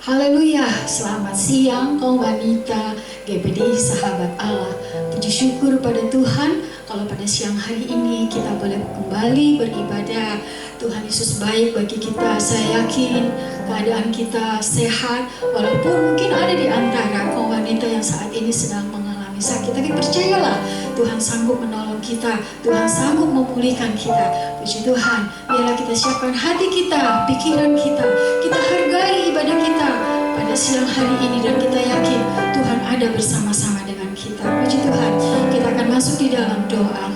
Haleluya, selamat siang kaum wanita GPDI Sahabat Allah. Puji syukur pada Tuhan kalau pada siang hari ini kita boleh kembali beribadah. Tuhan Yesus baik bagi kita. Saya yakin keadaan kita sehat, walaupun mungkin ada di antara kaum wanita yang saat ini sedang mengalami sakit. Tapi percayalah, Tuhan sanggup menolong kita, Tuhan sanggup memulihkan kita. Puji Tuhan, biarlah kita siapkan hati kita, pikiran kita, kita hargai ibadah kita pada siang hari ini, dan kita yakin Tuhan ada bersama-sama dengan kita. Puji Tuhan, kita akan masuk di dalam doa.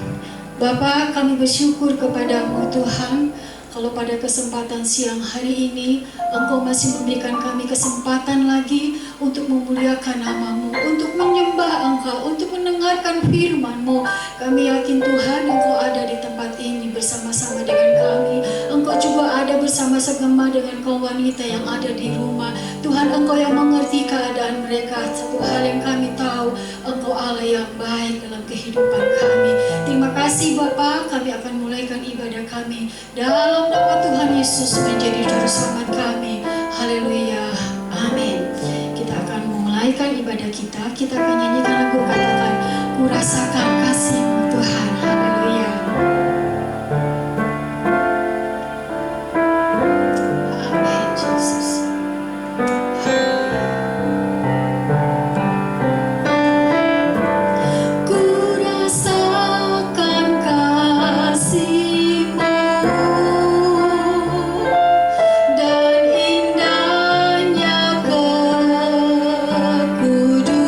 Bapa, kami bersyukur kepadamu Tuhan, kalau pada kesempatan siang hari ini Engkau masih memberikan kami kesempatan lagi untuk memuliakan nama-Mu, untuk menyembah Engkau, untuk mendengarkan firman-Mu. Kami yakin Tuhan Engkau ada di tempat ini bersama-sama dengan kami. Engkau juga ada bersama segema dengan kaum wanita yang ada di rumah. Tuhan, Engkau yang mengerti keadaan mereka. Satu hal yang kami tahu, Engkau Allah yang baik dalam kehidupan kami. Terima kasih Bapa, kami akan mulaikan ibadah kami dalam nama Tuhan Yesus menjadi juru selamat kami. Haleluya, amin. Kita akan memulaikan ibadah kita. Kita akan nyanyikan lagu, katakan, ku rasakan kasih-Mu Tuhan. Haleluya. Amin, Yesus. Ku rasakan kasih-Mu dan indahnya kekudusan.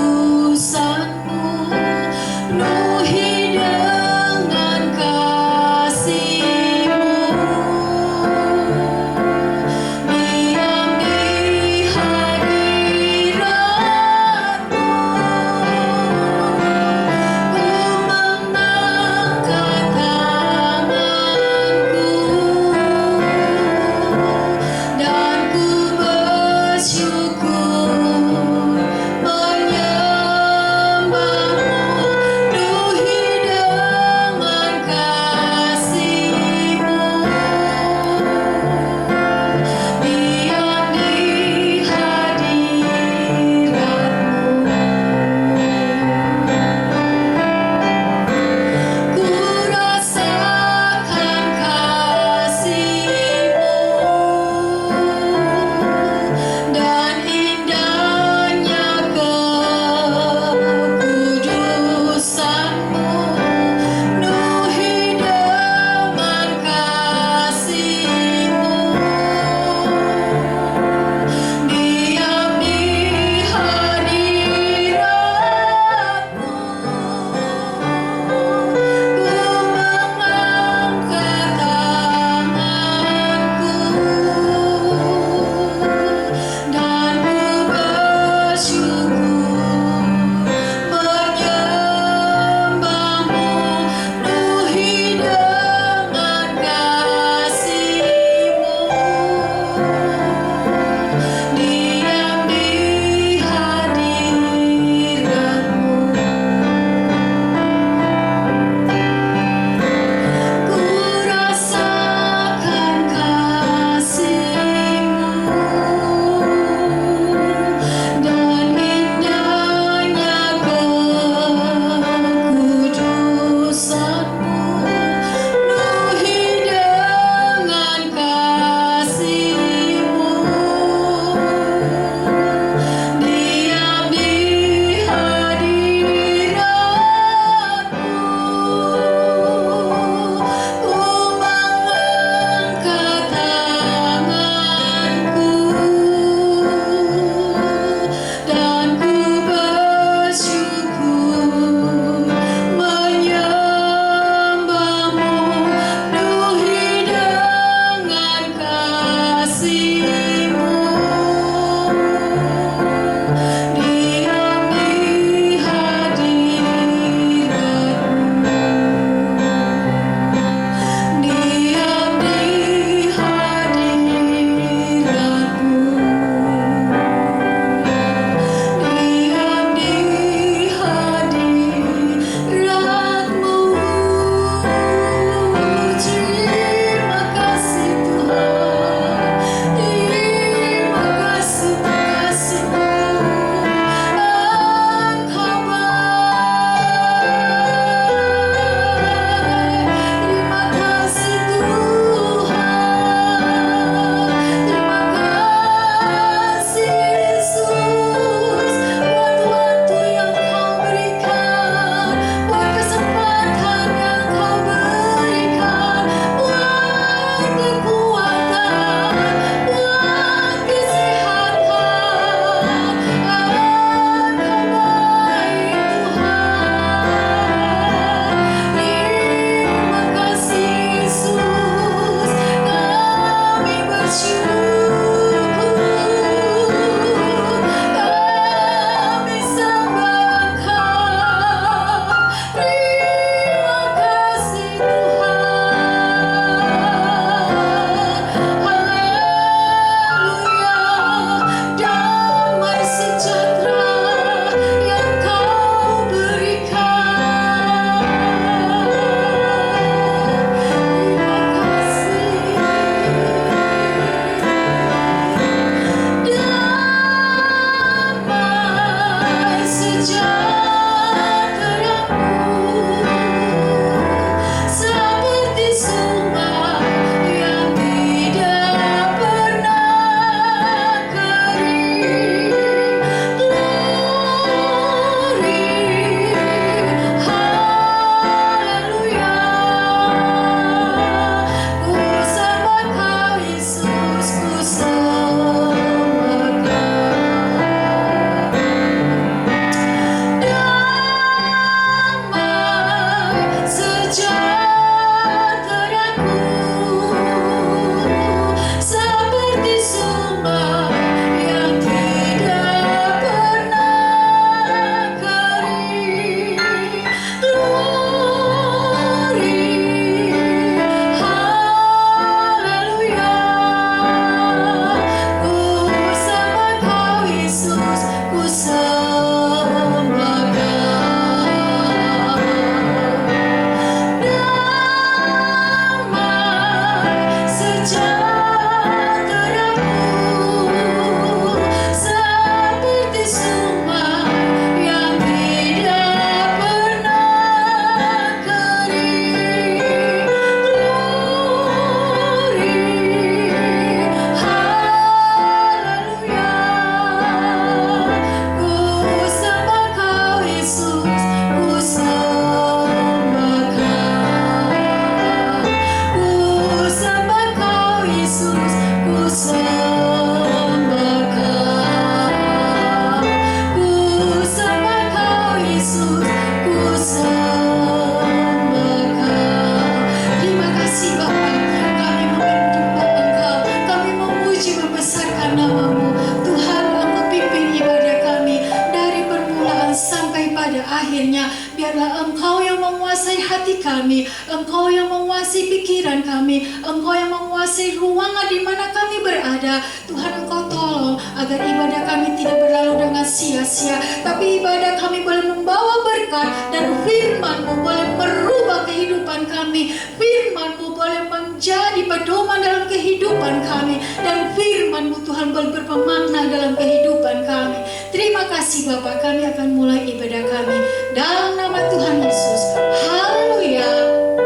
akhirnya biarlah Engkau yang menguasai hati kami, Engkau yang menguasai pikiran kami, Engkau yang menguasai ruangan di mana kami berada. Tuhan, Engkau tolong agar ibadah kami tidak berlalu dengan sia-sia, tapi ibadah kami boleh membawa berkat, dan firman-Mu boleh merubah kehidupan kami, firman-Mu boleh menjadi pedoman dalam kehidupan kami, dan firman-Mu Tuhan boleh berpemakna dalam kehidupan kami. Terima kasih Bapa, kami akan mulai ibadah kami dalam nama Tuhan Yesus. Haleluya,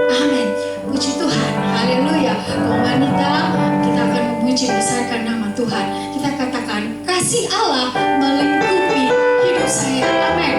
amin. Puji Tuhan, haleluya. Kaum wanita, kita akan memuji besarkan nama Tuhan. Kita katakan, kasih Allah melingkupi hidup saya, amin.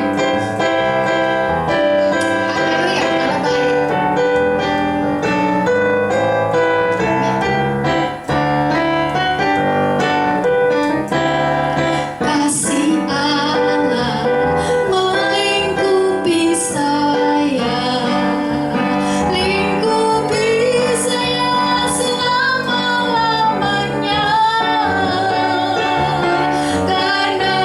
Karena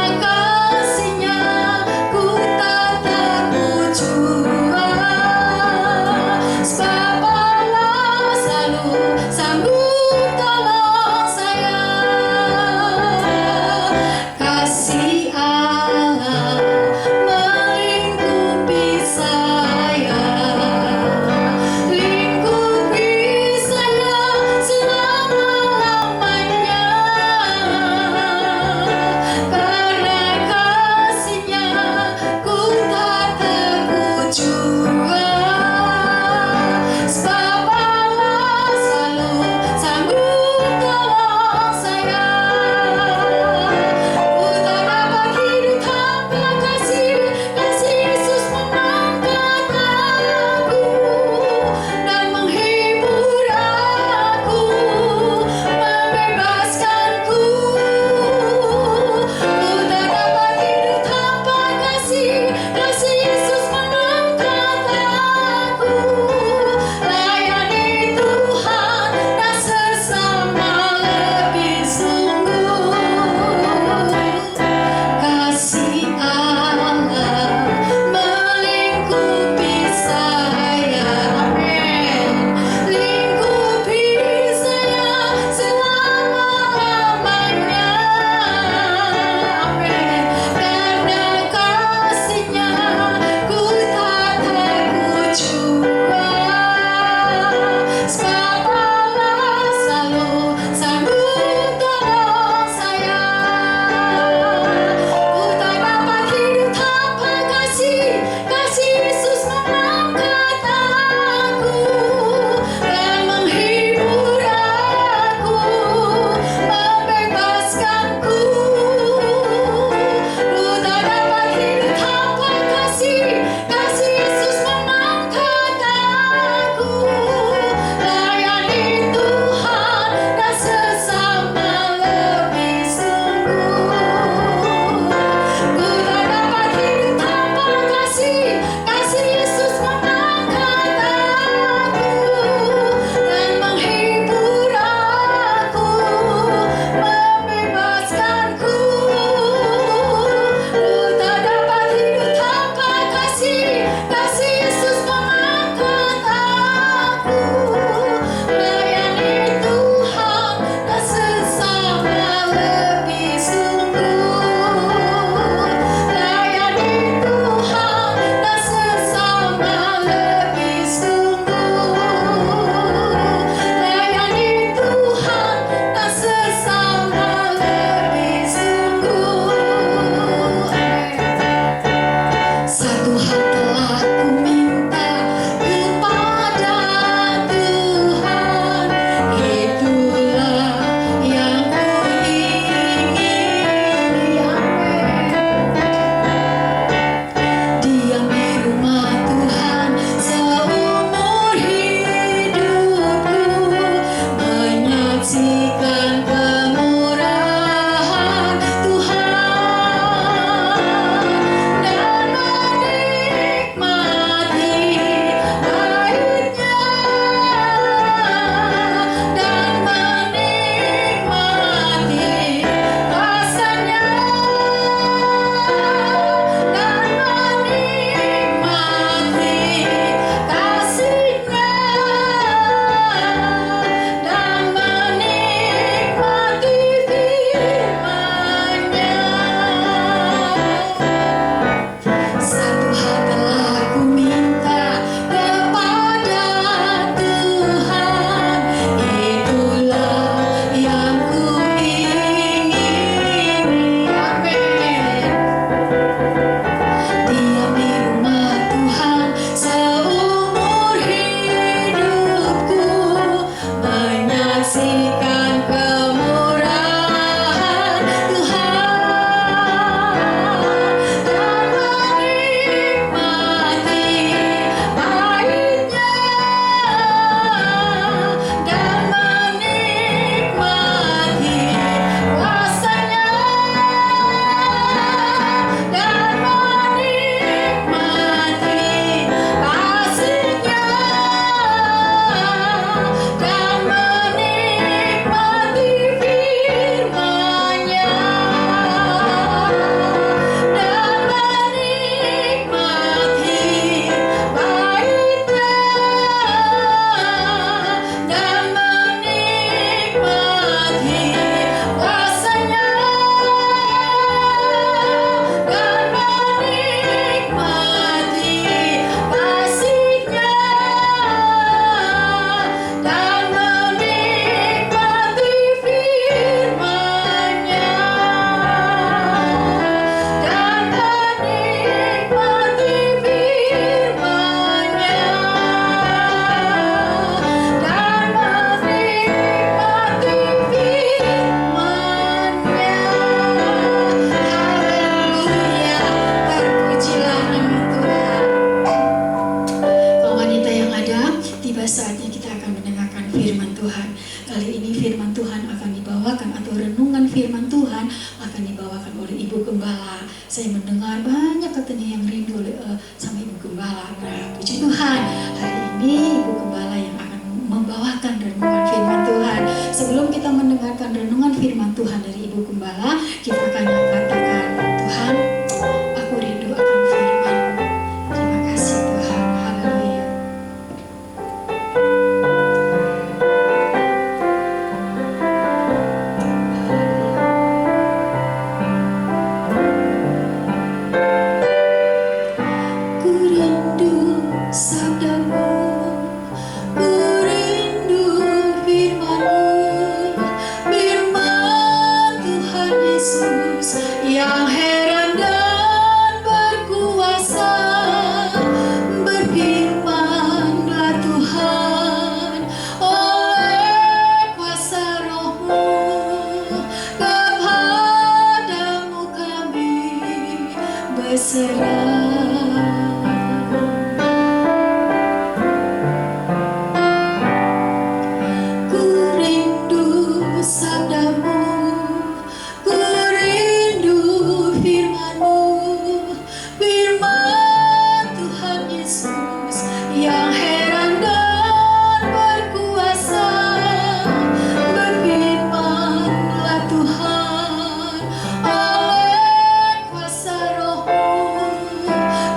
Saya mendengar banyak katanya yang rindu sama Ibu Gembala. Nah, puji Tuhan, hari ini Ibu Gembala yang akan membawakan renungan firman Tuhan. Sebelum kita mendengarkan renungan firman Tuhan dari Ibu Gembala, kita akan katakan, Tuhan, aku rindu akan firman-Mu. Terima kasih Tuhan. Haleluya. Ku rindu sabda-Mu, ku rindu firman-Mu, firman Tuhan Yesus yang heran dan berkuasa. Berfirmanlah Tuhan oleh kuasa Roh-Mu, kepadamu kami berserah. Ku rindu sabda-Mu, ku rindu firman-Mu, firman Tuhan Yesus yang heran dan berkuasa. Berfirmanlah Tuhan oleh kuasa Roh-Mu,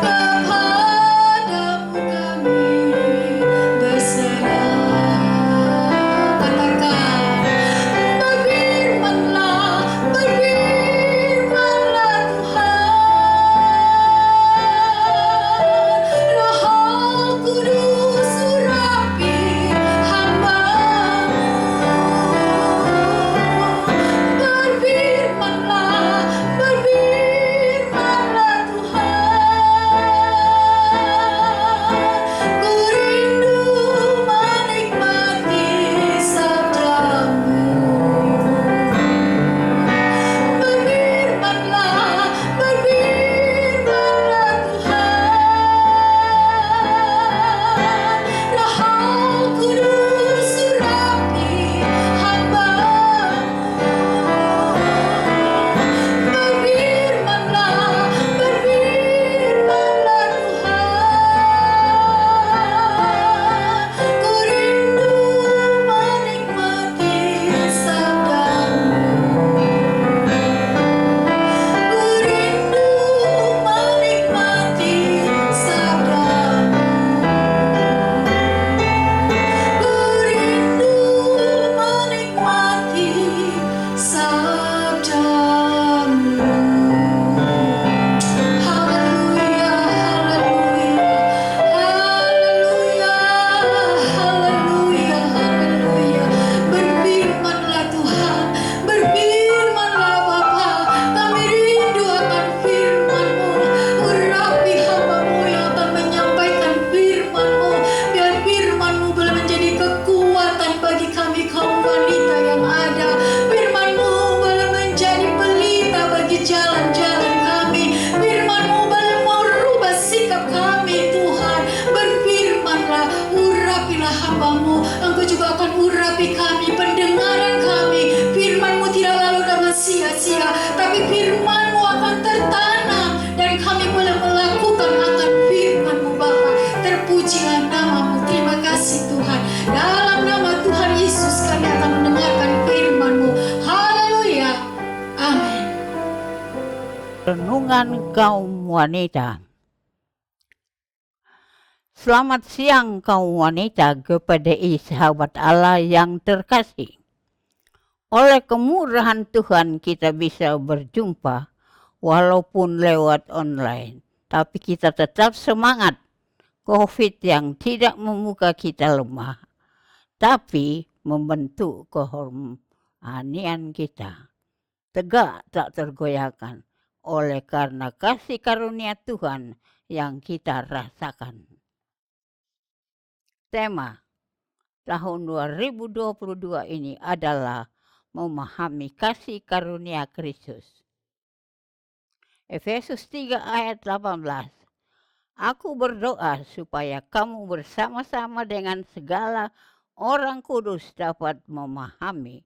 kepadamu kami berserah. Katakan, berfirmanlah, berfirmanlah Tuhan. Roh Kudus urapi hamba-Mu. Berfirmanlah, berfirmanlah Tuhan. Ku rindu menikmati sabda-Mu. Berfirmanlah, berfirmanlah Tuhan. Roh Kudus urapi hamba-Mu. Berfirmanlah, berfirmanlah Tuhan. Ku rindu menikmati sabda-Mu. Ku rindu menikmati sabda-Mu. Ku rindu menikmati sabda-Mu. Haleluya, haleluya, haleluya, haleluya, haleluya. Berfirmanlah Tuhan, berfirmanlah Bapa. Kami rindu akan firman-Mu. Urapi hamba-Mu yang akan menyampaikan firman-Mu. Biar firman-Mu boleh menjadi kekuatan bagi kami kaum wanita yang ada. Firman-Mu boleh menjadi pelita bagi jalan-jalan kami. Firman-Mu boleh merubah sikap kami, Tuhan. Berfirmanlah, urapilah hamba-Mu. Engkau juga akan urapi kami, pendengaran kami. Firman-Mu tidak lalu dengan sia-sia, tapi firman-Mu akan tertanam dan kami boleh melakukan akan firman-Mu, Bapa. Terpujilah nama-Mu. Terima kasih Tuhan. Dalam nama Tuhan Yesus kami akan mendengarkan firman-Mu. Haleluya. Amin. Renungan kaum wanita. Selamat siang kaum wanita GPDI sahabat Allah yang terkasih. Oleh kemurahan Tuhan kita bisa berjumpa walaupun lewat online. Tapi kita tetap semangat. COVID yang tidak membuka kita lemah, tapi membentuk kerohanian kita. Tegak tak tergoyahkan oleh karena kasih karunia Tuhan yang kita rasakan. Tema tahun 2022 ini adalah memahami kasih karunia Kristus. Efesus 3 ayat 18. Aku berdoa supaya kamu bersama-sama dengan segala orang kudus dapat memahami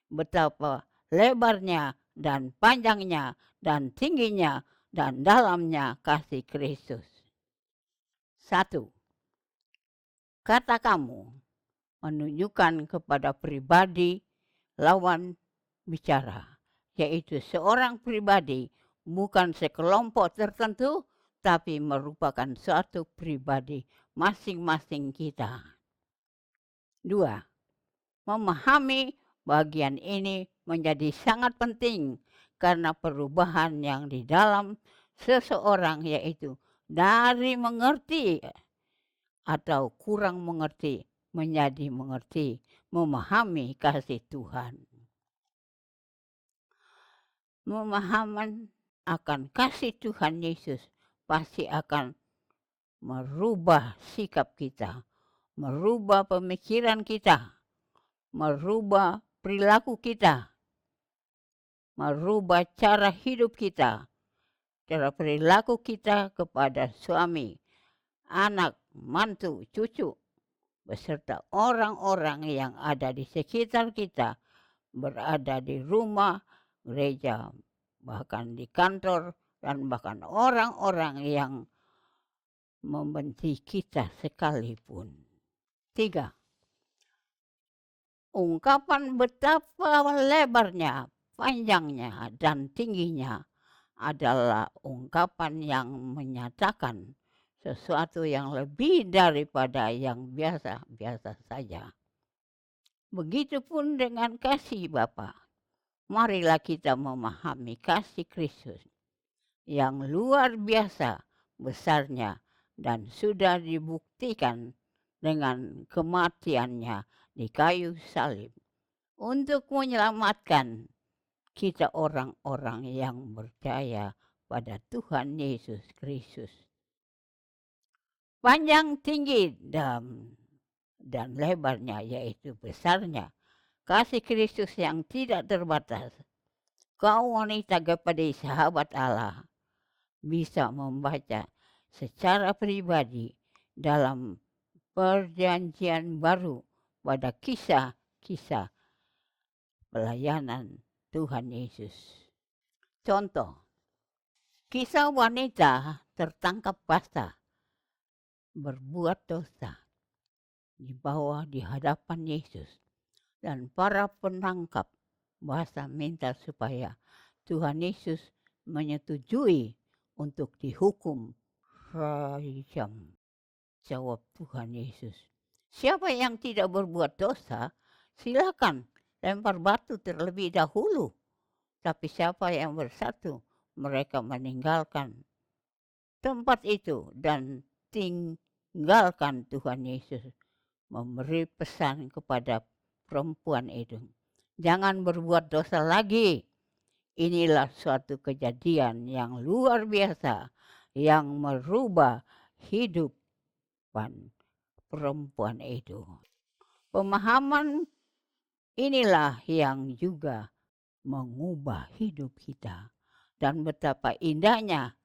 betapa lebarnya dan panjangnya dan tingginya dan dalamnya kasih Kristus. 1. Kata kamu menunjukkan kepada pribadi lawan bicara, yaitu seorang pribadi, bukan sekelompok tertentu, tapi merupakan suatu pribadi masing-masing kita. 2. Memahami bagian ini menjadi sangat penting karena perubahan yang di dalam seseorang, yaitu dari mengerti atau kurang mengerti menjadi mengerti, memahami kasih Tuhan. Pemahaman akan kasih Tuhan Yesus pasti akan merubah sikap kita, merubah pemikiran kita, merubah perilaku kita, merubah cara hidup kita, cara perilaku kita kepada suami, anak, mantu, cucu, beserta orang-orang yang ada di sekitar kita, berada di rumah, gereja, bahkan di kantor, dan bahkan orang-orang yang membenci kita sekalipun. 3. Ungkapan betapa lebarnya, panjangnya, dan tingginya adalah ungkapan yang menyatakan sesuatu yang lebih daripada yang biasa-biasa saja. Begitupun dengan kasih Bapa. Marilah kita memahami kasih Kristus yang luar biasa besarnya dan sudah dibuktikan dengan kematiannya di kayu salib untuk menyelamatkan kita orang-orang yang percaya pada Tuhan Yesus Kristus. Panjang, tinggi, dan lebarnya, yaitu besarnya kasih Kristus yang tidak terbatas. Kau wanita Gepedi sahabat Allah bisa membaca secara pribadi dalam Perjanjian Baru pada kisah-kisah pelayanan Tuhan Yesus. Contoh, kisah wanita tertangkap basah berbuat dosa dibawa di hadapan Yesus, dan para penangkap basah minta supaya Tuhan Yesus menyetujui untuk dihukum rajam. Jawab Tuhan Yesus, siapa yang tidak berbuat dosa, silakan lempar batu terlebih dahulu. Tapi siapa yang bersatu, mereka meninggalkan tempat itu dan tinggalkan Tuhan Yesus memberi pesan kepada perempuan itu. Jangan berbuat dosa lagi. Inilah suatu kejadian yang luar biasa yang merubah hidup perempuan itu. Pemahaman inilah yang juga mengubah hidup kita, dan betapa indahnya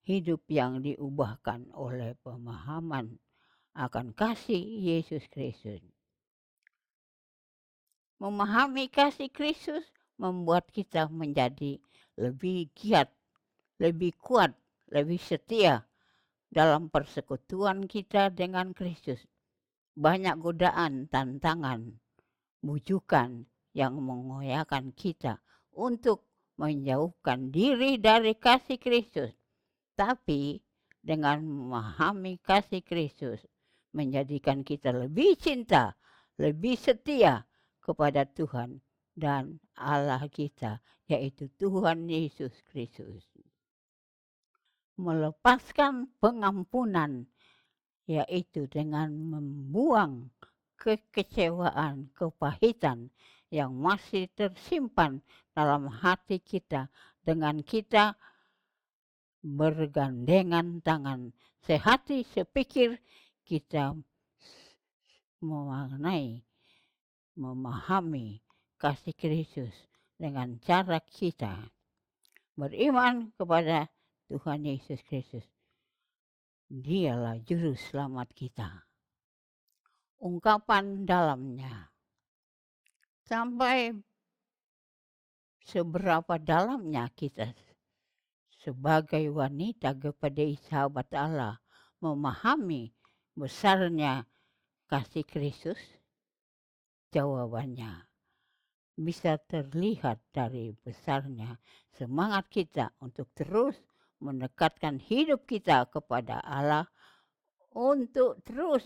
hidup yang diubahkan oleh pemahaman akan kasih Yesus Kristus. Memahami kasih Kristus membuat kita menjadi lebih giat, lebih kuat, lebih setia dalam persekutuan kita dengan Kristus. Banyak godaan, tantangan, bujukan yang mengoyakkan kita untuk menjauhkan diri dari kasih Kristus. Tapi dengan memahami kasih Kristus menjadikan kita lebih cinta, lebih setia kepada Tuhan dan Allah kita, yaitu Tuhan Yesus Kristus. Melepaskan pengampunan, yaitu dengan membuang kekecewaan, kepahitan yang masih tersimpan dalam hati kita, dengan kita bergandengan tangan, sehati sepikir kita memahami kasih Kristus dengan cara kita beriman kepada Tuhan Yesus Kristus. Dialah juru selamat kita. Ungkapan dalamnya. Sampai seberapa dalamnya kita sebagai wanita kepada sahabat Allah memahami besarnya kasih Kristus? Jawabannya bisa terlihat dari besarnya semangat kita untuk terus mendekatkan hidup kita kepada Allah, untuk terus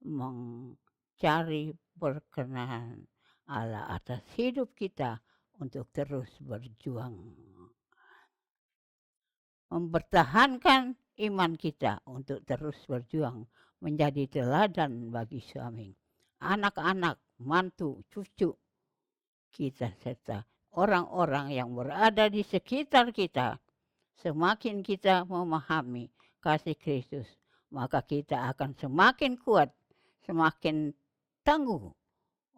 mencari perkenan Allah atas hidup kita, untuk terus berjuang mempertahankan iman kita, untuk terus berjuang menjadi teladan bagi suami, anak-anak, mantu, cucu kita, serta orang-orang yang berada di sekitar kita. Semakin kita memahami kasih Kristus, maka kita akan semakin kuat, semakin tangguh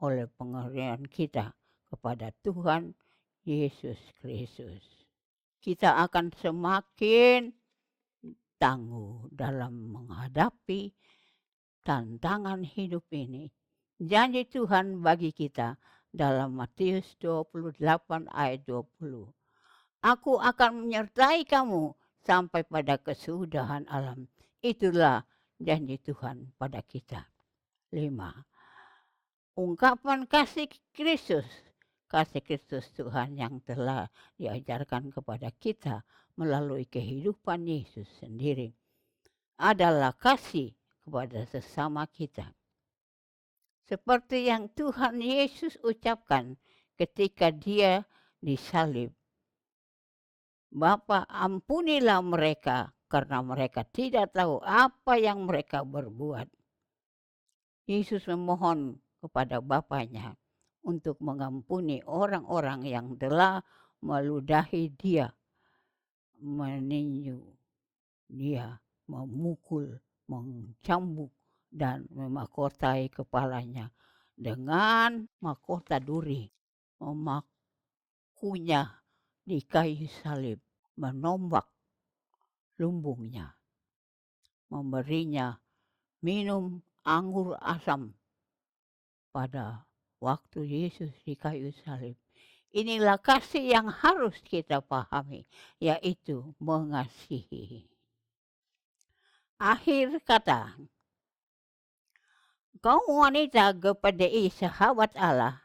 oleh pengertian kita kepada Tuhan Yesus Kristus. Kita akan semakin tangguh dalam menghadapi tantangan hidup ini. Janji Tuhan bagi kita dalam Matius 28 ayat 20. Aku akan menyertai kamu sampai pada kesudahan alam. Itulah janji Tuhan pada kita. 5. Ungkapan kasih Kristus. Kasih Kristus Tuhan yang telah diajarkan kepada kita melalui kehidupan Yesus sendiri adalah kasih kepada sesama kita. Seperti yang Tuhan Yesus ucapkan ketika dia disalib. Bapa, ampunilah mereka karena mereka tidak tahu apa yang mereka berbuat. Yesus memohon kepada Bapanya untuk mengampuni orang-orang yang telah meludahi dia, meninju dia, memukul, mencambuk, dan memahkotai kepalanya dengan mahkota duri, memakunya di kayu salib, menombak lumbungnya, memberinya minum anggur asam pada waktu Yesus di kayu salib. Inilah kasih yang harus kita pahami, yaitu mengasihi. Akhir kata, kaum wanita kepada sahabat Allah,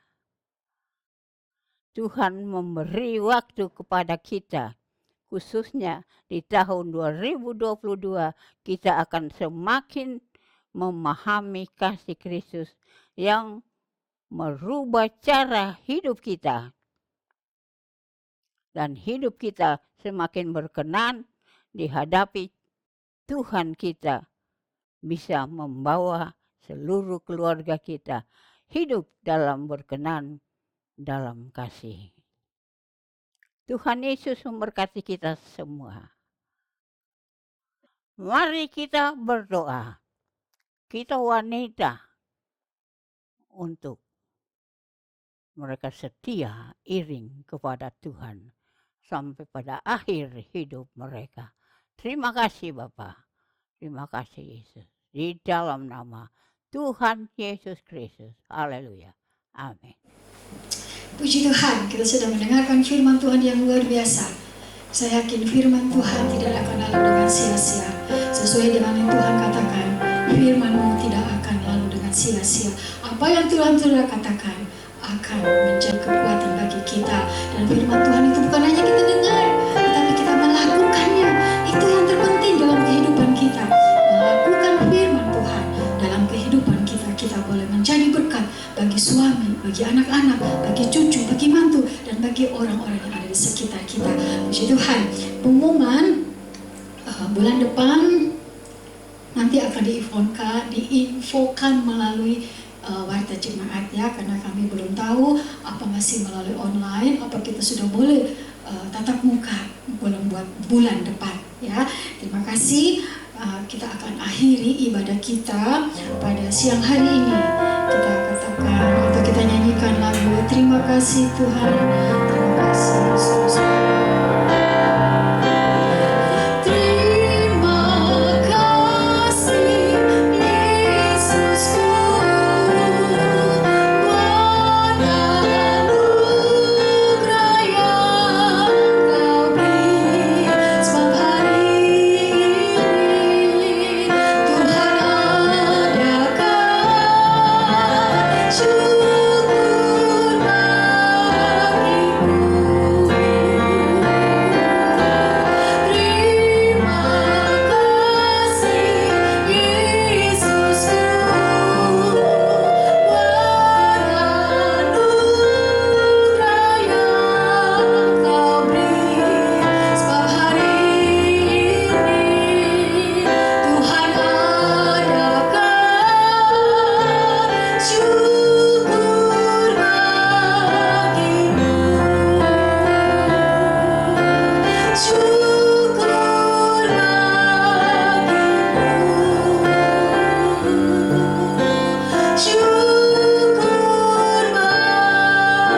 Tuhan memberi waktu kepada kita, khususnya di tahun 2022, kita akan semakin memahami kasih Kristus yang merubah cara hidup kita. Dan hidup kita semakin berkenan dihadapi Tuhan kita, bisa membawa seluruh keluarga kita hidup dalam berkenan dalam kasih. Tuhan Yesus memberkati kita semua. Mari kita berdoa. Kita wanita untuk mereka setia iring kepada Tuhan sampai pada akhir hidup mereka. Terima kasih Bapa. Terima kasih Yesus. Di dalam nama Tuhan Yesus Kristus. Haleluya. Amin. Puji Tuhan, kita sudah mendengarkan firman Tuhan yang luar biasa. Saya yakin firman Tuhan tidak akan lalu dengan sia-sia. Sesuai dengan yang Tuhan katakan, firman-Mu tidak akan lalu dengan sia-sia. Apa yang Tuhan sudah katakan akan menjadi kekuatan bagi kita. Dan firman Tuhan itu bukan hanya kita dengar, tetapi kita melakukannya. Itu yang terpenting dalam kehidupan kita. Melakukan firman Tuhan dalam kehidupan kita. Kita boleh menjadi berkat bagi suami, bagi anak-anak, bagi cucu, bagi mantu, dan bagi orang-orang yang ada di sekitar kita. Puji Tuhan. Pengumuman bulan depan nanti akan diinfokan melalui warta jemaat ya, karena kami belum tahu apa masih melalui online, apa kita sudah boleh tatap muka belum buat bulan depan ya. Terima kasih. Kita akan akhiri ibadah kita pada siang hari ini. Kita katakan atau kita nyanyikan lagu Terima Kasih Tuhan, terima kasih Yesus. syukur bagimu, syukur bagimu.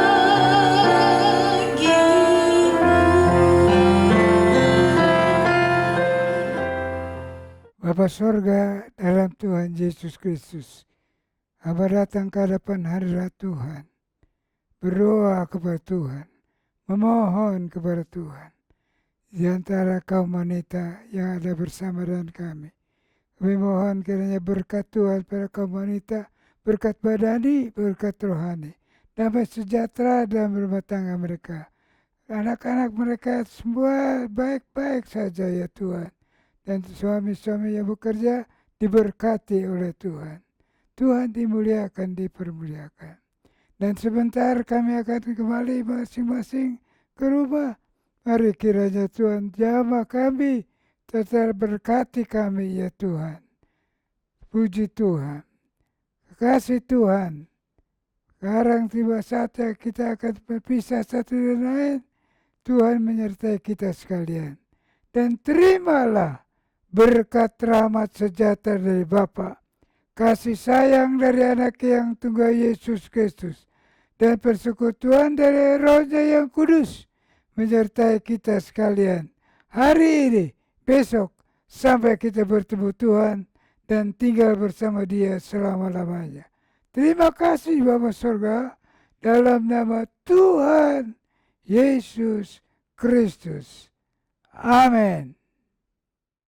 Bapa sorga dalam Tuhan Yesus Kristus, hamba datang ke hadapan hadirat Tuhan, berdoa kepada Tuhan, memohon kepada Tuhan. Di antara kaum wanita yang ada bersama dengan kami mohon kiranya berkat Tuhan pada kaum wanita, berkat badani, berkat rohani, damai sejahtera dalam rumah tangga mereka. Anak-anak mereka semua baik-baik saja ya Tuhan. Dan suami-suami yang bekerja diberkati oleh Tuhan. Tuhan dimuliakan, dipermuliakan. Dan sebentar kami akan kembali masing-masing ke rumah. Mari kiranya Tuhan jamah kami, tetap berkati kami ya Tuhan. Puji Tuhan. Kasih Tuhan. Sekarang tiba saatnya kita akan berpisah satu dan lain. Tuhan menyertai kita sekalian. Dan terimalah berkat rahmat sejahtera dari Bapa, kasih sayang dari anak yang tunggal Yesus Kristus, dan persekutuan dari Roh-Nya yang kudus menyertai kita sekalian hari ini, besok, sampai kita bertemu Tuhan dan tinggal bersama Dia selama-lamanya. Terima kasih Bapa Surga, dalam nama Tuhan Yesus Kristus. Amin.